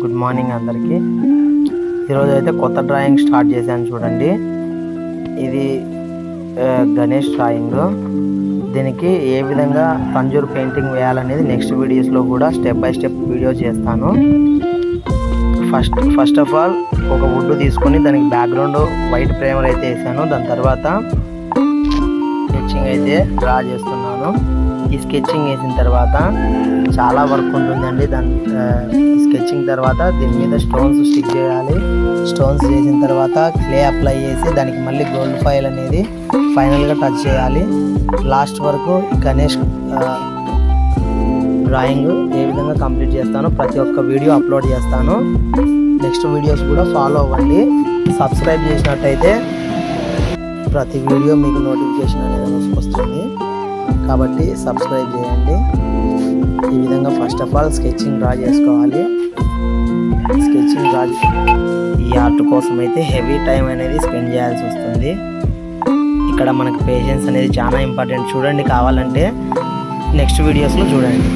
Good morning అందరికీ. ఈరోజు అయితే కొత్త డ్రాయింగ్ స్టార్ట్ చేశాను చూడండి. ఇది గణేష్ డ్రాయింగ్. దీనికి ఏ విధంగా తంజూర్ పెయింటింగ్ వేయాలనేది నెక్స్ట్ వీడియోస్లో కూడా స్టెప్ బై స్టెప్ వీడియో చేస్తాను. ఫస్ట్ ఆఫ్ ఆల్ ఒక వుడ్ తీసుకొని దానికి బ్యాక్గ్రౌండ్ వైట్ ప్రైమర్ అయితే వేసాను. దాని తర్వాత స్కెచ్చింగ్ అయితే డ్రా చేస్తున్నాను. ఈ స్కెచ్చింగ్ వేసిన తర్వాత చాలా వర్క్ ఉంటుందండి. స్కెచ్చింగ్ తర్వాత దీని మీద స్టోన్స్ స్టిక్ చేయాలి. స్టోన్స్ చేసిన తర్వాత క్లే అప్లై చేసి దానికి మళ్ళీ గోల్డ్ ఫాయిల్ అనేది ఫైనల్గా టచ్ చేయాలి. లాస్ట్ వరకు ఈ గణేష్ డ్రాయింగ్ ఏ విధంగా కంప్లీట్ చేస్తానో ప్రతి ఒక్క వీడియో అప్లోడ్ చేస్తాను. నెక్స్ట్ వీడియోస్ కూడా ఫాలో అవ్వండి. సబ్స్క్రైబ్ చేసినట్టయితే ప్రతి వీడియో మీకు నోటిఫికేషన్ అనేది వస్తుంది కాబట్టి సబ్స్క్రైబ్ చేయండి. ఈ విధంగా first of all sketching draw చేసుకోవాలి. స్కెచింగ్ డ్రా ఈ ఆర్ట్ కోసం అయితే హెవీ టైం అనేది స్పెండ్ చేయాల్సి వస్తుంది. ఇక్కడ మనకు పేషెన్స్ అనేది చాలా ఇంపార్టెంట్. చూడండి, కావాలంటే నెక్స్ట్ వీడియోస్లో చూడండి.